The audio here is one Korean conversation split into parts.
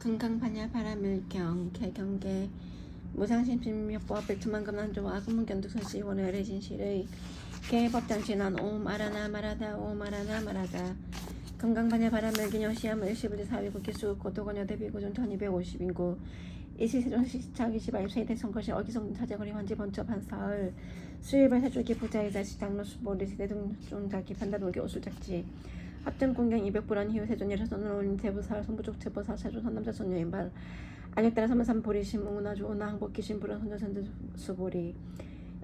금강반야 바라밀경 개경계 무상심심묘법 백투만금난조와 금문견득서시 원월의 진실의 개법장진한 옴 아라나 마라다 옴 아라나 마라다 금강반야 바라밀기녀 시암 일시부지 사위구 기수 고도건여 대비구준 1250인구 이시세존시착 24입세대 선거시 어기성 사제거리 환지 번쩍 한사흘 수입을 세조기 부자이자 시장로 수보리 세대 등중자기 판다돌기 오술작지 합정공경 200불안 희우 세존예를 선언올린 대부사할 선부족 제보사 세존 선남자 선녀인발 안역따라 3.3 보리심 응운아주 오나 항복기심 불안 선녀선대 수보리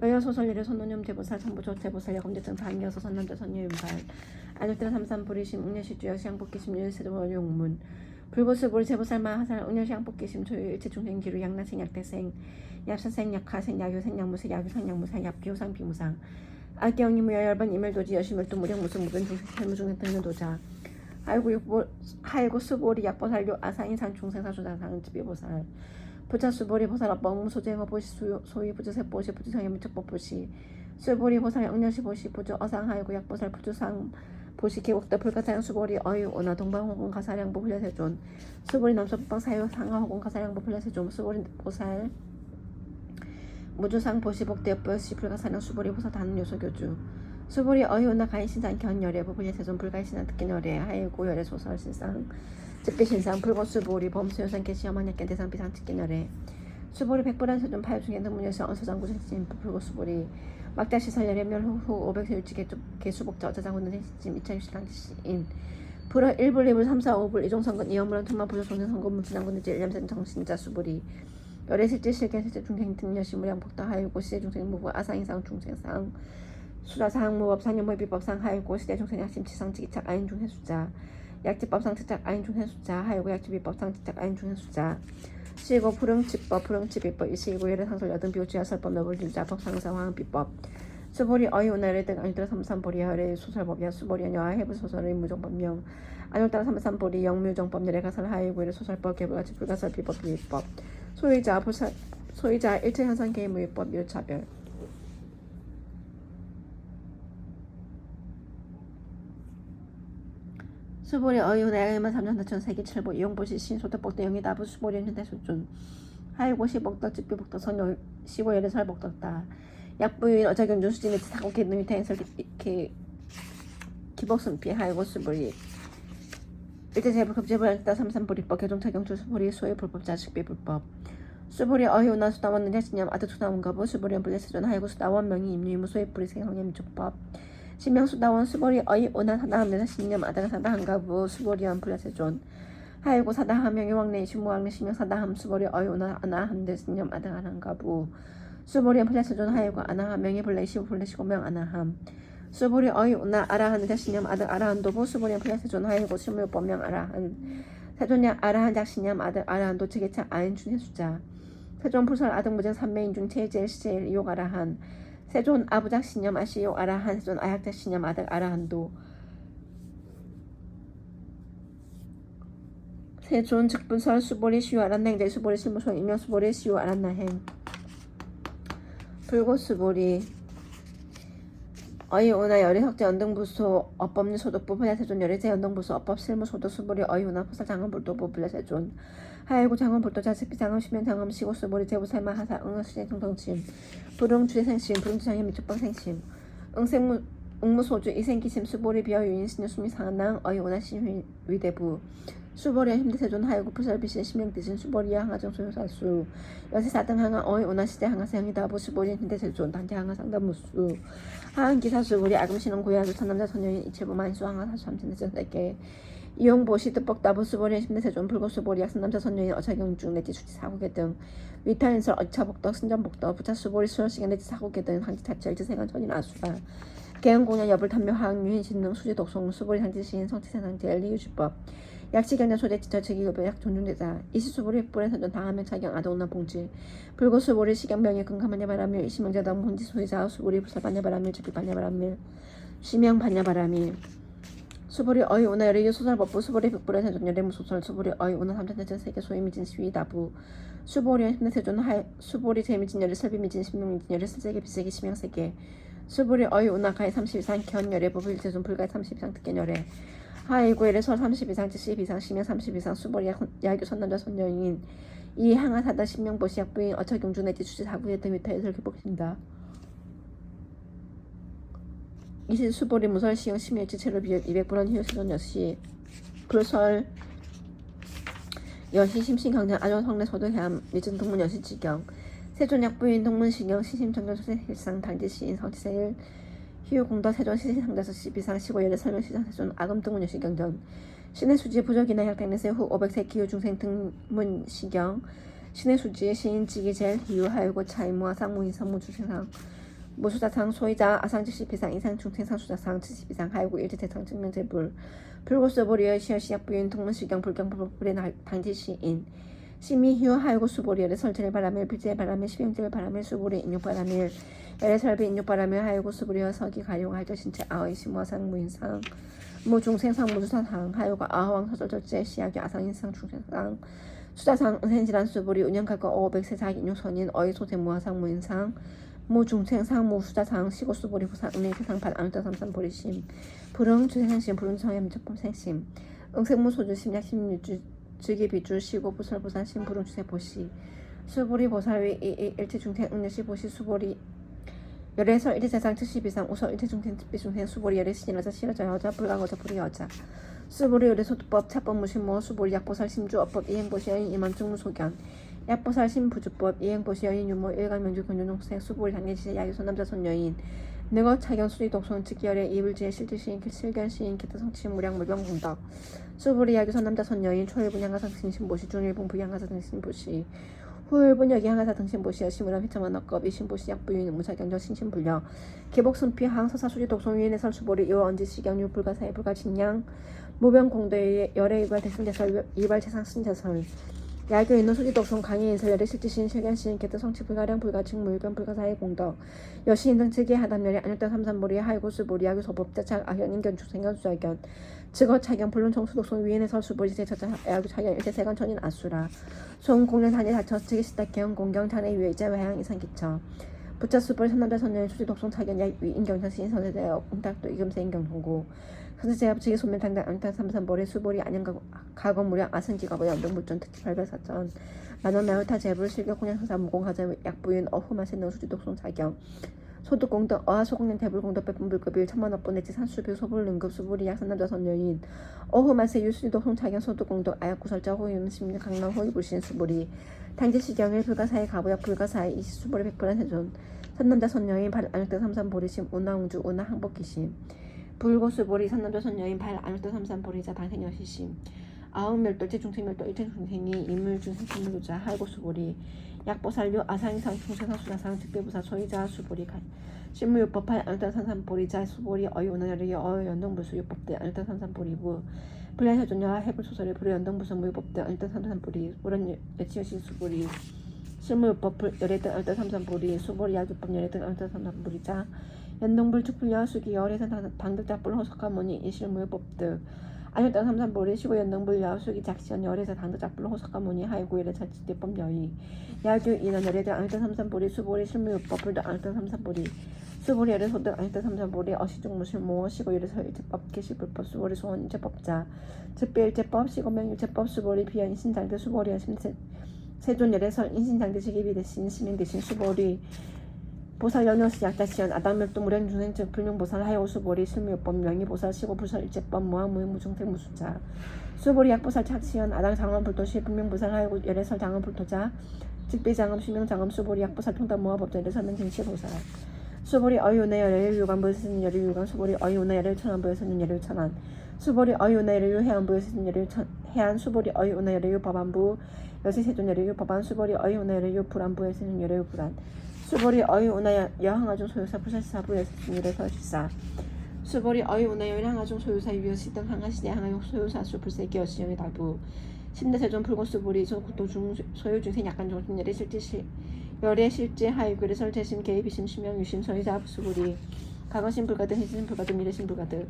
여여소설예를 선노념 제보사 선부족 제보사 여검제증 반겨서 선남자 선녀인발 안역따라 3.3 보리심 응녀시주 여시 항복기심 유세존 월용문 불고수보리 제보살마 하살 응녀시 항복기심 소유 일체중생 기루 양나생 약대생 얍사생 약하생 야교생 약무생 야교상 약무상 얍기호상 비무상 악경이 무여열반 이멸도지 여시멸도 무령 무슨 무변 중생 살무중생 등면도자 하이고 수보리 약보살교 아사인산 중생사주자상 집비보살 부자수보리 보살 업봉 소쟁어 보시 소위 부주세 보시 부주상의 무척법 보시 수보리 보살 응녀시 보시 부주 어상하이고 약보살 부주상 보시 계곡대 불가사양 수보리 어유 오나 동방호공 가사량보 불려세존 수보리 남서북방 사유 상하호공 가사량보 불려세존 수보리 보살 무주상 보시복대 보시 불가사량 수보리 보사 다는 요소교주 수보리 어이오나 가인신상 견열애 부불예세존 불가인신상 특기열애 하이고 열애 소설신상 즉비신상 불고수보리 범수요상 개시험한약견 대상 비상 특기열애 수보리 백불안세존 파요중에 능문여서 언서장구생신 불고수보리 막다시설열애 멸후 500세율지 개수복자 어자장군은 생신짐 2060당시인 불어 1불 2불 3, 4, 5불 이종선건 이영물은 통만 부조종생선건 문진왕군의 제1냠생 정신자 수보리 열애실제 실견실제 중생 등여시 무량복다 하이고 시대중생 무부 아상인상 중생상 수라상 무법 상여모의 비법상 하이고 시대중생 약심치상 지기착 아인중생수자 약지법상 지착 아인중생수자 하이고 약지비법상 지착 아인중생수자 시고 불응치법 불응치비법 이시고 열애 상설 여등 비오주야 설법 너블주자 법상상 화항비법 수보리 어이오나를 등 아니더라 3.3보리 열애 소설법이야 수보리 연여와 해부소설의 무정법명 아니더라 3.3보리 영묘정법 열애 가설 하이고 열애 소설법 개불같이 불가설 비법 비법 소유자 일체 현상 개의 무위법 유차별 수보리 어이오나 야의만 3년4천 세기 7보 이용보시 신소득복도 영희다부 수보리 현대수준 하이고 시복덕 집비복덕 선요 시고 열애 설복덕다 약부유인 어자경주 수진의 사고 개능이 대행설 기복순피 하이고 수보리 일제 제불급제불 3.3보리법 개종차경주 수보리 소유 불법 자식비 불법 수보리 어이오나 수다원 능자신념 아득 수다원가부 수보리 연불레세존 하이고 수다원 명의 임유이무 소입불이 생성의 미족법 신명 수다원 수보리 어이오나 사다함 능자신념 아득 사다함가부 수보리 연불레세존 하이고 사다함 명의 왕래 신무왕래 신명 사다함 수보리 어이오나 아나함 능자신념 아득 아나함가부 수보리 연불레세존 하이고 아나함 명의 불래 시고 불래 시고명 아나함 수보리 어이오나 아라한 능자신념 아득 아라한도부 수보리 연불레세존 하이고 신무법명 아라한 세존야 아라한 작신념 아득 아라한도 체계차 아인중해수자 세존 불설 아득 무정 삼매인 중 체제일 시제일 이욕 아라한 세존 아부작 신념 아시욕 아라한 세존 아약작 신념 아득 아라한도 세존 즉분설 수보리 시유 아란나행제 수보리 실무소 임명 수보리 시유 아란나행 불고 수보리 어이오나 열애석제 연등부소 업법률 소득부 분야세존 열애제 연등부소 업법 실무소득 수보리 어이오나 포사 장엄불도부 분야세존 하이고 장엄불도 자식비 장엄 시면 장엄 시고 수보리 제부살마 하사 응수생 정성심 불응주제생심 불응주장애 미축방생심 응무소주 이생기심 수보리 비어 유인신유 수미 상한낭 어이오나 신위대부 수보리와 힘대세존 하이고 풀설비신 심명대신 수보리와 항하정 소요사수 여세사등 항하 어이오나 시대 항하세 항이다부 수보리 힘대세존 단체 항하 상담무수 하항기사 수보리 아금신은 고야주 선남자 선녀인 이체부 만수 항하 사수 함신대전 4개 이용보시 뜻뻑다부 수보리 힘대세존 불고수보리 약선남자 선녀인 어차경중 내지 수지 사고개 등 위탈인설 어차복덕 승전복덕 부차 수보리 수혈시간 내지 사고개 등 항지 자체 일지생활 천인 아수라 개헌공연 여불 탐묘 하항 유인신능 수지 독송 수보리 상지시인 성치세상제 엘리유주법 약시경장 소재 지처체기급여 약 존중대사 이시수보리 획불에서전 당하면 차경 아동나 봉지 불고수보리 시경병의 근감하냐 바람일 이시명자당 본지 소유자 수보리 불살반냐 바람일 즉비반냐 바람일 시명 반냐 바람일 수보리 어이오나 열애유 소설법부 수보리 백불에서전 열애무소설 수보리 어이오나 3천대전 세계 소유미진 시위다부 수보리 힘내세존 수보리 재미진 열애 설비미진 신명미진 열애 슬세계 비세계 시명세계 수보리 어이오나 가해 32상 견열애 부불제존 불가해 32상 특견열애 하이고 일에서 30 이상 70 이상 시명 30 이상 수보리 야교 선남자 선여인 이 항하사다 신명 보시 약부인 어처경주 내지 주지 사구의 등 위타에서 기복신다. 이시 수보리 무설 시영 심일지 체로 비율 200불원 희요수전 여시 불설 여시 심신강정 아전 성내 소도해암 미진 동문 여시 지경 세존 약부인 동문 시경 시심 정경 소세 일상 당지 시인 성지 세일 희유 공도 세존 시신 상자서 시비상 시고 열의 설명 시장 세존 아금 등문 여시 경전 신의 수지 부적이나 약백내세 후 500세 기후 중생 등문 시경 신의 수지 시인 지기 젤 희유 하유고 차이무아 상무인 성무 주생상 무수자상 소이자 아상지시 비상 인상 중생상 수자상 70 이상 하이고 일제대상 증명제불 불고수보리의 시어시약 부인 동문시경 불경불불의 당지시인 시미휴 하이고 수보리의 설제를 바라밀 비제의 바라밀 시병제를 바라밀 수보리 인육바라밀 열애설비 인육바라밀 하이고 수보리의 서기 가용 할저 신체 아의 시무아상 무인상 무중생상 무수사상 하이고 아황 서절절제 시약이 아상인상 중생상 수자상 은생질환 수보리 운영갈거 500세 자기 인육선인 어의 소세 무아상 무인상 무중생상 무수자상 시고수보리 부상 은행세상 발암자 삼삼 보리심 불응 주생심 불응성염 적범생심 응생무소주 심약 심유주 즉위비주 시고 부설부산 심불응 주세보시 수보리 보살위 일체중생 응여시 보시 수보리 열애설 일체세상 70 이상 우설 일체중생 특비중생 수보리 열애신인 여자 실여자 여자 불강어자 불이 여자 수보리 열애소득법 차법 무신모 수보리 약보살 심주어법 이행보시 여인 임원중무소견 약보살 신부주법 이행보시 여인 유모 일간명주 근준홍생 수보리 당계시세 야유선 남자 손여인 능어 차경 수리 독손 즉열의 이불지혜 실질시인 실견시인 기타 성취 무량 물병공덕 수보리 야유선 남자 손여인 초일분 양가사 등신보시 중일분 부양가사 등신보시 후일분 여기 양가사 등신보시 여시무람 희참한 억겁 이신보시 약부유인 무사경정 신신불려 개복순피 항서사 수리 독손 위인의 설수보리 이월 언지시경유 불가사의 불가진양 무병공도의 열의 이발 대승대설 이발 재상 신재설 야교 있는 수지독손 강의인설 열의 실지신 실견시인 개트 성취 불가량 불가증 물변 불가사의 공덕 여시인 등 즉의 하담열의 안역대 삼삼보리 하이고수보리 야교 소법자착 악연 인견 주생견 수자견 즉어 차견 불론 청수독손 위인의 설수보리 제처자 야교 차견 일제세관 천인 아수라 송공련 단일 다처 즉의 시탁경 공경 단의 위의자 외향 이상기처 부자수보리 삼남자 선녀의 수지독손 차견 야위인경전 시인선세대 공탁도 이금세 인경통고 선세제압 측의 소멸당당 안탄 삼삼보리 수보리 안양가고 무량 아승기가고 연동물전 특히 발별사전 만원 나우타 제불 실격 혼양사사 무공하자 약부인 어후마세 능수지독손 자경 소득공덕 어하소공년 대불공덕 백분불급일 천만억분 내지 산수비 소불능급 수보리 약산남자 선여인 어후마세 유수지독손 자경 소득공덕 아약구설자 호임 심리 강남 호위불신 수보리 당지시경일 불가사의 가부약 불가사의 이시수보리 백불한 세존 산남자 선여인 발안역대 삼삼보리심 운하웅주 운하항복기심 불고수보리 산남자 선여인 발안역대 삼삼보리자 당생여시심 아홉멸도 일체중생멸도 일체중생이 인물중생 신물루자 할고수보리 약보살류 아상이상 중세상 수자상 특별부사 소이자 수보리 신무요법 발안역대 삼삼보리자 수보리 어이오나열의 어연동부수 요법대 안역대 삼삼보리부 불량혈존야 해불소설의 불연동부수 무요법대 안역대 삼삼보리 우런 여치여시 수보리 실무요법 열애등 안역대 삼삼보리 수보리 야교법 열애등 안역대 삼삼보리자 연동불 축불야 수기 열애선 당득작불 호석가모니 이실무요법등 안역대 삼삼보리 시고 연동불 야수기 작시연 열애서 당득작불 호석가모니 하이고 열애 자치대법 여의 야교 인원 열애등 안역대 삼삼보리 수보리 실무요법 불등 안역대 삼삼보리 수보리 열애 소득 안역대 삼삼보리 어시중무실모 시고 열애서 일제법 개시불법 수보리 소원 일제법자 즉비일제법 시고명 일제법 수보리 비연 인신장대 수보리 여심세 세존 열애설 인신장대 시기비 대신 시명 대신 수보리 보살 연여시 약자시연 아담멸도 무량중생즉 불명보살 하여수보리 실무요법 명의보살 시고불설 일제법 무항무행 무중생 무수자 수보리 약보살 착시연 아당 장엄불도시 불명보살 하여고 열애설 장엄불도자 즉비장엄 시명장엄 수보리 약보살 평단 무화법자 열애설명 진시보살 수보리 어이오나 열애 유관부에 쓰는 열애 유관 수보리 어이오나 열애 천안부에 쓰는 열애 천안 수보리 어이오나 열애 해안부에 쓰는 열애 해안 수보리 어이오나 열애 법안부 여세세존 열애 법안 수보리 어이오나 열애 불안부에 쓰는 열애 불안 수보리 어이오나 여항아중 소유사 부사시사부에 쓰는 열애 설시사 수보리 어이오나 열항아중 소유사 유여시 등 항아시대 항아용 소유사 수 불세기 여시영의 달부 신대세존 불고수보리 도중 소유중생 약간종중 열애 실지시 열애 실제 하이글의 설재심 개입이심 심명 유심 소유자 수보리 강어신 불가득 해신 불가득 미래신 불가득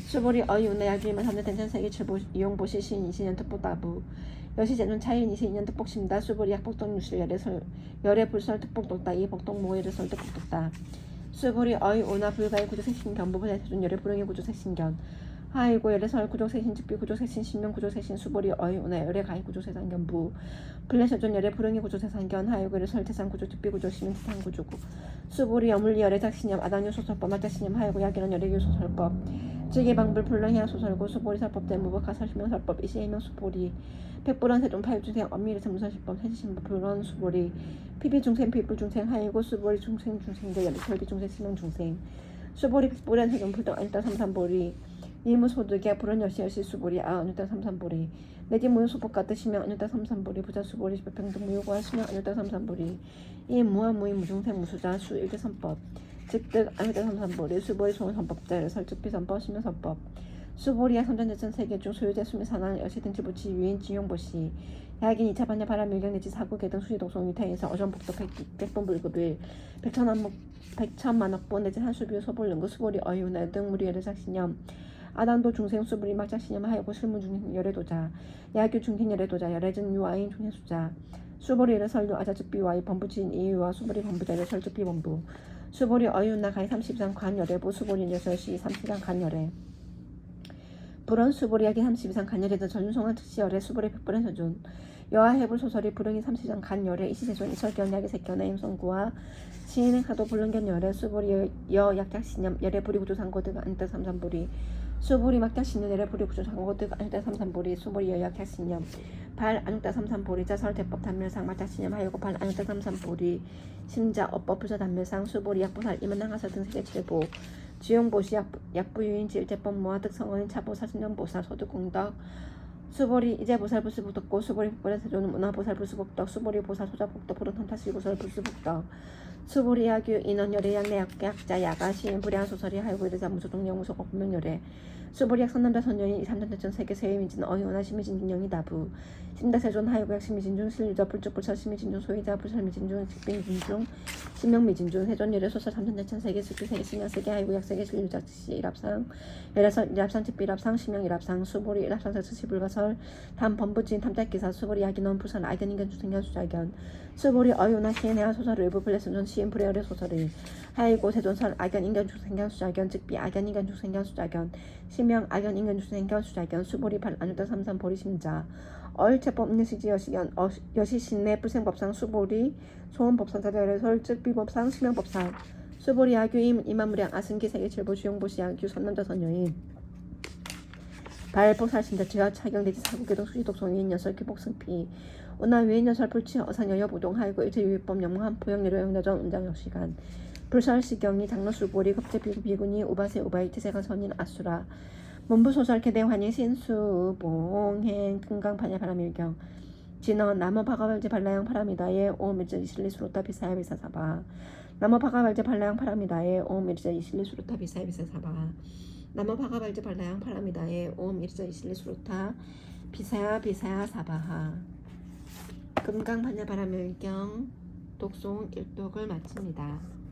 수보리 어이오나 야주임은 삼대 된천세계 최보 이용보시 신 이신연 특보다부 여시제존 차인 이세 인연 특복심다 수보리 약복동 유실 열애 불설 특복독다 이복동 모해를 설 특복독다 수보리 어이오나 불가의 구조색신견 보부세존 열애 불응의 구조색신견 하이고 열애설 구족세신 즉비 구족세신 신명 구족세신 수보리 어이오나 열애 가히 구족세상견부 블레셔존 열애 불응이 구족세상견 하이고 열애설 태산 구족 즉비 구족 신명 태산 구조구 수보리 어물리 열애 작신념 아당유 소설법 마작신념 하이고 야기는 열애교 소설법 지게방불 불능해야 소설고 수보리 설법 대무법가 설신명 설법 이시해명 수보리 백불원 세종 파육중생 엄밀히 세무설시법 세지신법 불원 수보리 피비중생 피불중생 하이고 수보리 중생 중생대 열애설비 중생 신명 중생 수보리 백불원 세종 불등 안일단 삼삼보리 이무소득의 불은 여시여시 수보리 아언유단 삼삼보리 내지 무효소법가 뜻이며 언유단 삼삼보리 부자 수보리 백평등 무효고한 수명 언유단 삼삼보리 이 무한무의 무중생 무수자 수 일대 선법 즉득 언유단 삼삼보리 수보리 소원선법자를 설득비선법 신명선법 수보리와 선전제천 세계 중 소유재 수미산한 여시등지 부치 유인 지용보시 야긴 2차 반야 바람 밀경 내지 사구 개등 수시 독송 유태에서 어전복도 백본 불급일 백천만억본 내지 한수비우 소볼능구 수보리 어유나 등 무리열의 작신념 아당도 중생 수불이 막작신념 하여고 실무 중생 열애도자 야규 중생 열애도자 열애전 유아인 중생수자 수보리 열애 설유 아자즉비와의 범부지인 이유와 수보리 범부자를 설즉비 범부 수보리 어윤나 가히 32장 관열애부 수보리 여설시 30장 간열애 불원 수보리 야기 32장 간열애든 전윤송한 특시열애 수보리 백불의 서준 여하해불 소설이 불응이 30장 간열애 이시세존 이설견 야기 색견 임성구와 시인의 가도 불능견 열애 수보리 여약작신념 열애 부리구조상고등 안뜻 삼삼보리 수보리 막작신념 열애 부리구조상고등 안뜻 삼삼보리 수보리 여약작신념 발 안육다 삼삼보리 자설 대법 단멸상 막작신념 하여고 발 안육다 삼삼보리 심자 업법 부자 단멸상 수보리 약보살 임은항하설 등 세계칠보 지용보시 약부유인 일제법 모아득 성원인 차보 사신년보살 소득공덕 수보리 이제보살 불수복덕고 수보리 복벌의 세조는 문화보살 불수복덕 수보리 보살 소자복덕 부른탄타시보살 불수복덕 수보리 야규 인원열애 양내약자 야가 시인 불야한 소설이 하이고 이르자 무소동 영무소 법명열애 수보리 약 선남자 선녀인 3전대천 세계 세위민진 어이오나 시미진 인영이 다부 신다세존 하이고 약 시미진중 실유자 불적불설 시미진중 소위자 불설미진중 직빈미진중 신명미진중 세존열애 소설 3전대천 세계 수기 세계 신명 세계 하이고 약 세계 실유자 시 일합상 열애설 일합상 직비 일합상 신명 일합상 수보리 일합상 세수시 불가설 담 범부진 탐짝기사 수보리 야기넌 부산 아견인견 주생견 수자견 수보리 어이오나 시인해야 소설 외부 블레스존 시인 불애열애 소설을 하이고 세존설 아견인견 주생견 수자견 즉비 아견인견 주생견 수자견 시명 아견인견 주생견 수자견 수보리 발 안유다 삼삼 보리심자 얼체법 인시지 여시견 여시신내 불생법상 수보리 소원법상 자자열애설 즉비법상 시명법상 수보리 야규임 이만무량 아승기 세계칠보 주용보시 야규 선남자 선여인 발복살신자 지하 차경대지 사국계동 수지독성위인 여설 기복승피 운하 위인 여설 불치 어산여여 부동 하이고 일제유의법 영무한 포영내로영여전 운장역시간 불설시경이 장로수보리 급제비구 비군이 우바세 우바이 태세가 선인 아수라 문부소설 개대환희 신수 봉행 금강판야 바람일경 진어 나무 바가발제 발라양 파라미다에 오밀제 이실리 수로타 비사야 비사사바 나무 바가발제 발라양 파라미다에 오밀제 이실리 수로타 비사야 비사사바 나무 바가발제 발라양 파라미다에 오밀제 이실리 수로타 비사야 사바하 금강판야 바람일경 독송 일독을 마칩니다.